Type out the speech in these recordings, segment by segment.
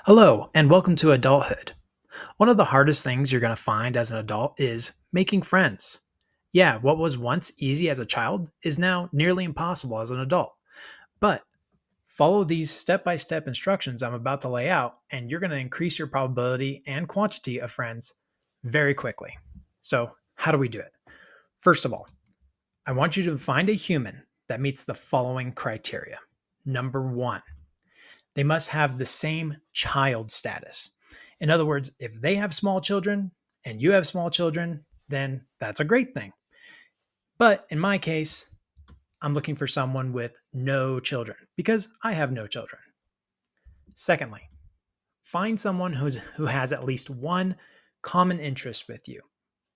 Hello, and welcome to adulthood. One of the hardest things you're going to find as an adult is making friends. Yeah, what was once easy as a child is now nearly impossible as an adult. But follow these step by step instructions I'm about to lay out, and you're going to increase your probability and quantity of friends very quickly. So, how do we do it? First of all, I want you to find a human that meets the following criteria. Number one, they must have the same child status. In other words, if they have small children and you have small children, then that's a great thing. But in my case, I'm looking for someone with no children because I have no children. Secondly, find someone who has at least one common interest with you.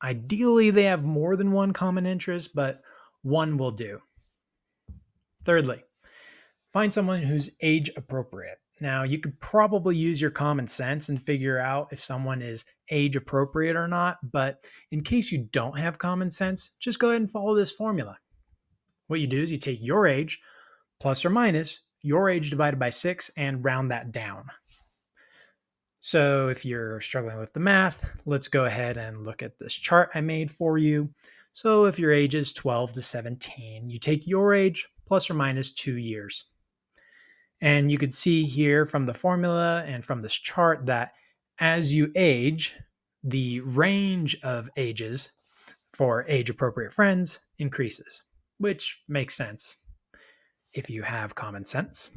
Ideally, they have more than one common interest, but one will do. Thirdly, find someone who's age appropriate. Now, you could probably use your common sense and figure out if someone is age appropriate or not, but in case you don't have common sense, just go ahead and follow this formula. What you do is you take your age plus or minus your age divided by 6 and round that down. So if you're struggling with the math, let's go ahead and look at this chart I made for you. So if your age is 12 to 17, you take your age plus or minus 2 years. And you could see here from the formula and from this chart that as you age, the range of ages for age appropriate friends increases, which makes sense if you have common sense.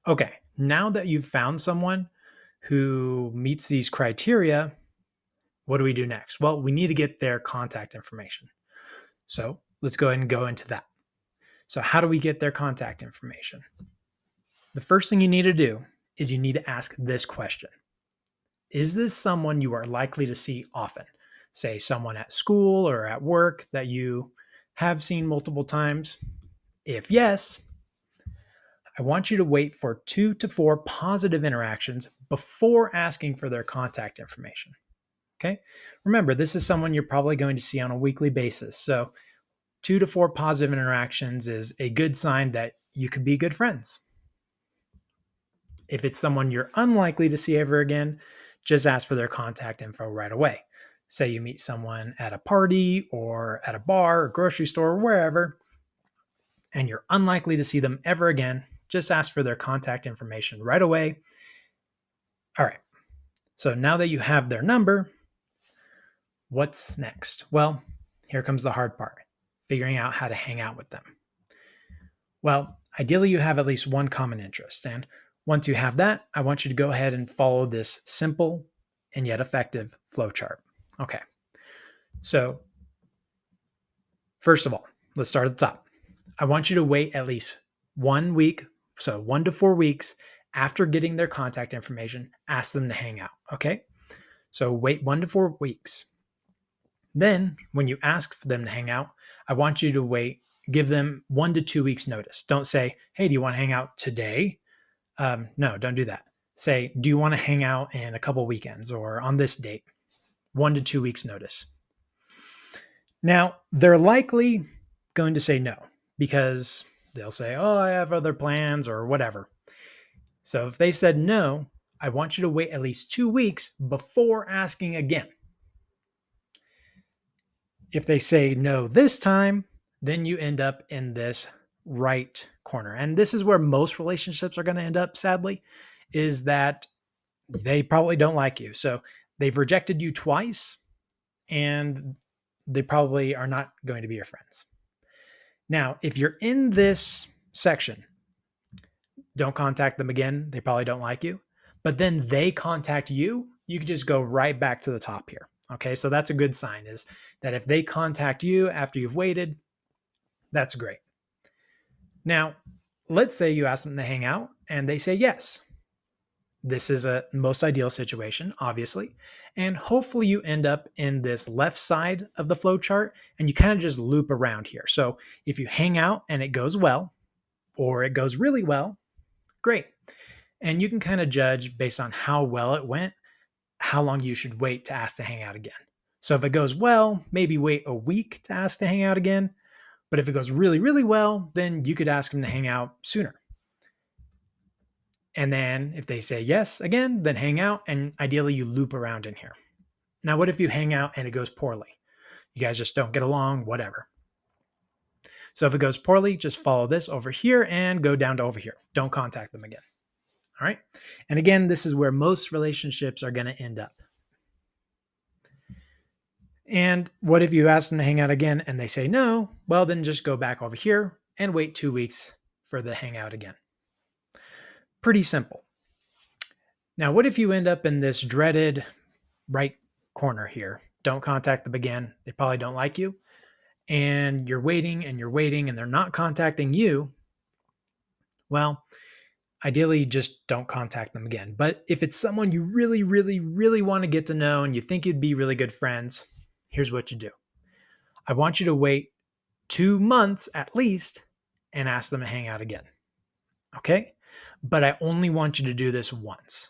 Okay, now that you've found someone who meets these criteria, what do we do next? Well, we need to get their contact information. So let's go ahead and go into that. So, how do we get their contact information? The first thing you need to do is you need to ask this question. Is this someone you are likely to see often? Say someone at school or at work that you have seen multiple times? If yes, I want you to wait for 2 to 4 positive interactions before asking for their contact information. Okay? Remember, this is someone you're probably going to see on a weekly basis. So, 2 to 4 positive interactions is a good sign that you could be good friends. If it's someone you're unlikely to see ever again, just ask for their contact info right away. Say you meet someone at a party or at a bar or grocery store or wherever, and you're unlikely to see them ever again, just ask for their contact information right away. All right. So now that you have their number, what's next? Well, here comes the hard part, figuring out how to hang out with them. Well, ideally, you have at least one common interest. And once you have that, I want you to go ahead and follow this simple and yet effective flowchart. Okay. So, first of all, let's start at the top. I want you to wait at least 1 week, so 1 to 4 weeks after getting their contact information, ask them to hang out. Okay. So, wait 1 to 4 weeks. Then, when you ask for them to hang out, I want you to give them 1 to 2 weeks notice. Don't say, hey, do you want to hang out today? No, don't do that. Say, do you want to hang out in a couple weekends or on this date? 1 to 2 weeks notice. Now, they're likely going to say no because they'll say, oh, I have other plans or whatever. So if they said no, I want you to wait at least 2 weeks before asking again. If they say no this time, then you end up in this right corner. And this is where most relationships are going to end up, sadly, is that they probably don't like you. So they've rejected you twice and they probably are not going to be your friends. Now, if you're in this section, don't contact them again. They probably don't like you. But then they contact you, you can just go right back to the top here. Okay, so that's a good sign is that if they contact you after you've waited, that's great. Now, let's say you ask them to hang out and they say yes. This is a most ideal situation, obviously. And hopefully you end up in this left side of the flow chart and you kind of just loop around here. So if you hang out and it goes well, or it goes really well, great. And you can kind of judge based on how well it went, how long you should wait to ask to hang out again. So if it goes well, maybe wait a week to ask to hang out again. But if it goes really, really well, then you could ask them to hang out sooner. And then if they say yes again, then hang out, and ideally you loop around in here. Now, what if you hang out and it goes poorly? You guys just don't get along, whatever. So if it goes poorly, just follow this over here and go down to over here. Don't contact them again. All right. And again, this is where most relationships are going to end up. And what if you ask them to hang out again and they say no? Well, then just go back over here and wait 2 weeks for the hangout again. Pretty simple. Now, what if you end up in this dreaded right corner here? Don't contact them again. They probably don't like you. And you're waiting and you're waiting and they're not contacting you. Well, ideally, just don't contact them again. But if it's someone you really, really, really want to get to know and you think you'd be really good friends, here's what you do. I want you to wait 2 months at least and ask them to hang out again. Okay? But I only want you to do this once.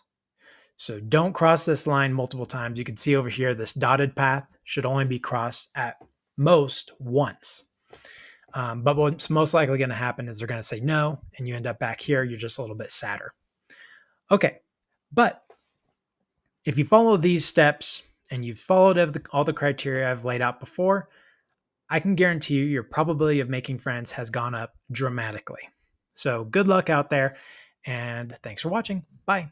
So don't cross this line multiple times. You can see over here, this dotted path should only be crossed at most once. But what's most likely going to happen is they're going to say no, and you end up back here. You're just a little bit sadder. Okay. But if you follow these steps and you've followed all the criteria I've laid out before, I can guarantee you your probability of making friends has gone up dramatically. So good luck out there, and thanks for watching. Bye.